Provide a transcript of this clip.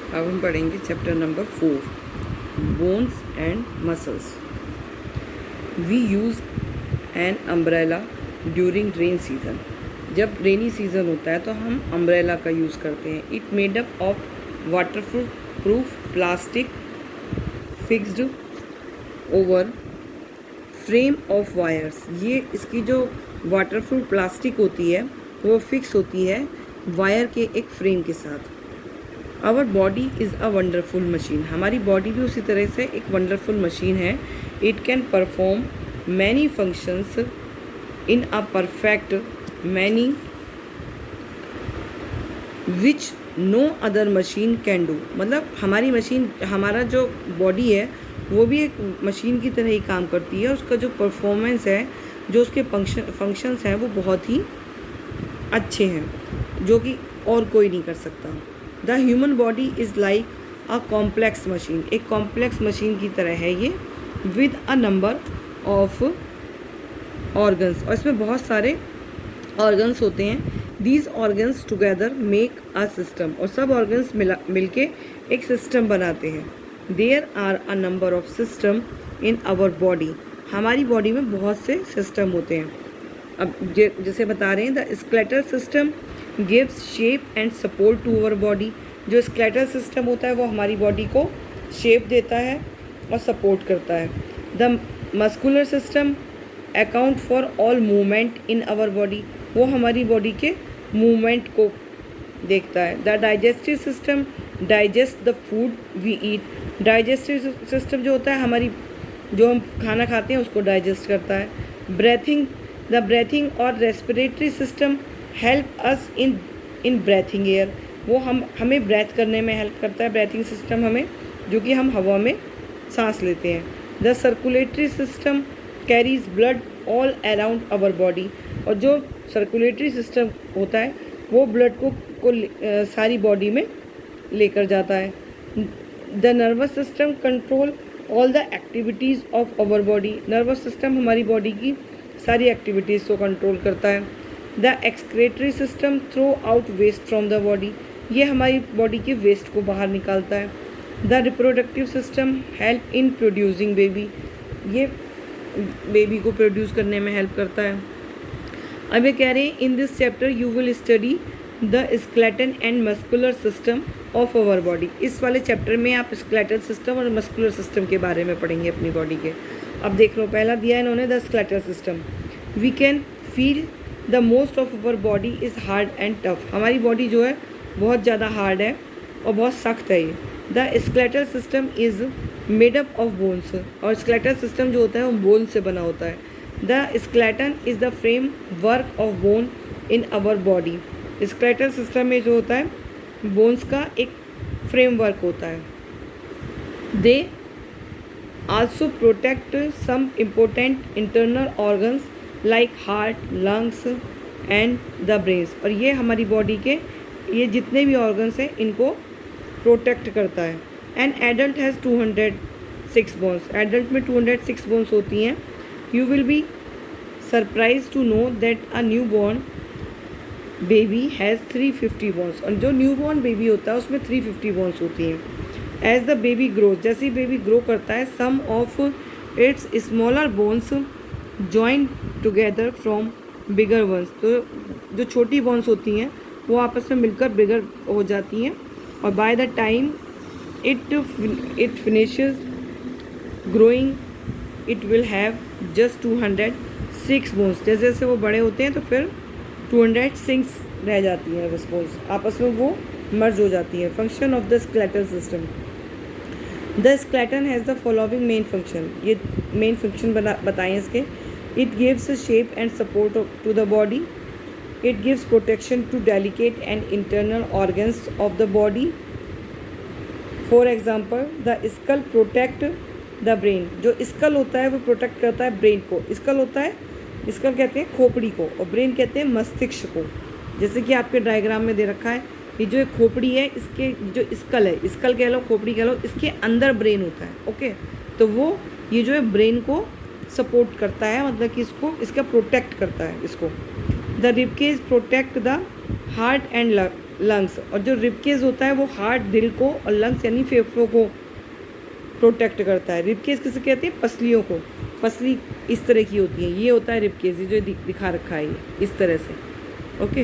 अब हम पढ़ेंगे chapter number 4, bones and muscles. We use an umbrella during rain season. जब रेनी सीज़न होता है तो हम अम्ब्रेला का यूज़ करते हैं। It made up of water proof plastic fixed over frame of wires. ये इसकी जो वाटर प्रूफ प्लास्टिक होती है वो फिक्स होती है वायर के एक फ्रेम के साथ। Our body is a wonderful machine. हमारी बॉडी भी उसी तरह से एक वंडरफुल मशीन है। It can perform many functions in a perfect manner which no other machine can do. मतलब हमारी मशीन, हमारा जो बॉडी है वो भी एक मशीन की तरह ही काम करती है। उसका जो परफॉर्मेंस है, जो उसके फंक्शंस हैं वो बहुत ही अच्छे हैं, जो कि और कोई नहीं कर सकता। The human body is like a complex machine. एक कॉम्प्लेक्स मशीन की तरह है ये, with a number of organs. और इसमें बहुत सारे ऑर्गन्स होते हैं। These organs together make a system. और सब ऑर्गन्स मिलके एक सिस्टम बनाते हैं। There are a number of system in our body. हमारी बॉडी में बहुत से सिस्टम होते हैं। अब जैसे बता रहे हैं, the skeletal system gives shape and support to our body. जो स्केलेटल सिस्टम होता है वो हमारी बॉडी को शेप देता है और सपोर्ट करता है। The muscular system account for all movement in our body. वो हमारी बॉडी के मूवमेंट को देखता है। The digestive system digest the food we eat. Digestive system जो होता है, हमारी जो हम खाना खाते हैं उसको डाइजेस्ट करता है। ब्रेथिंग, द ब्रेथिंग और रेस्पिरेटरी सिस्टम हेल्प अस इन ब्रेथिंग एयर। वो हमें ब्रेथ करने में हेल्प करता है, ब्रेथिंग सिस्टम हमें, जो कि हम हवा में सांस लेते हैं। The circulatory system carries blood all around our body. और जो सर्कुलेटरी सिस्टम होता है वो ब्लड को सारी बॉडी में लेकर जाता है। The nervous system control all the activities of our body. Nervous system हमारी बॉडी की सारी एक्टिविटीज़ को कंट्रोल करता है। The excretory system throw out waste from the body. ये हमारी बॉडी के वेस्ट को बाहर निकालता है। The reproductive system help in producing baby. ये बेबी को प्रोड्यूस करने में हेल्प करता है। अब ये कह रहे हैं, in this chapter you will study the skeleton and muscular system of our body. इस वाले चैप्टर में आप स्केलेटल सिस्टम और मस्कुलर सिस्टम के बारे में पढ़ेंगे अपनी बॉडी के। अब देख लो, पहला दिया है इन्होंने the skeletal system. We can feel the most of our body is hard and tough. हमारी बॉडी जो है बहुत ज़्यादा हार्ड है और बहुत सख्त है ये। The skeletal system is made up of bones. और स्केलेटल सिस्टम जो होता है वो बोन से बना होता है। The skeleton is the framework of bone in our body. Skeletal system में जो होता है बोन्स का एक फ्रेमवर्क होता है। They also protect some important internal organs like heart, lungs and the brains. और ये हमारी बॉडी के ये जितने भी ऑर्गन्स हैं इनको प्रोटेक्ट करता है। An adult has 206 bones. Adult में 206 बोन्स होती हैं। You will be surprise to know that a new born baby has 350 bones. और जो न्यू बॉर्न बेबी होता है उसमें 350 बोन्स होती हैं। एज द बेबी ग्रोज, जैसे ही बेबी ग्रो करता है, some of its smaller bones join together from bigger ones. तो जो छोटी बोन्स होती हैं वो आपस में मिलकर बिगर हो जाती हैं। और by the time it finishes growing it will have just 206 bones. जैसे जैसे वो बड़े होते हैं तो फिर 206 रह जाती हैं बस बोन्स, आपस में वो मर्ज हो जाती हैं। Function of the skeletal system. The skeleton has the following main function. ये मेन फंक्शन बताएं इसके। It gives shape and support to the body. It gives protection to delicate and internal organs of the body. For example, the skull protect the brain. जो skull होता है वो protect करता है brain को। School होता है, स्कल कहते हैं खोपड़ी को, और ब्रेन कहते हैं मस्तिष्क को। जैसे कि आपके डायग्राम में दे रखा है, ये जो एक खोपड़ी है, इसके जो स्कल है, स्कल कह लो, खोपड़ी कह लो, इसके अंदर ब्रेन होता है। ओके, तो वो ये जो है ब्रेन को सपोर्ट करता है, मतलब कि इसको, इसका प्रोटेक्ट करता है इसको। The ribcage protect the heart and lungs, और जो रिबकेज होता है वो हार्ट, दिल को, और लंग्स यानी फेफड़ों को प्रोटेक्ट करता है। रिबकेज किसे कहते हैं? पसलियों को। पसली इस तरह की होती है, ये होता है रिबकेज, ये जो दिखा रखा है ये इस तरह से। ओके।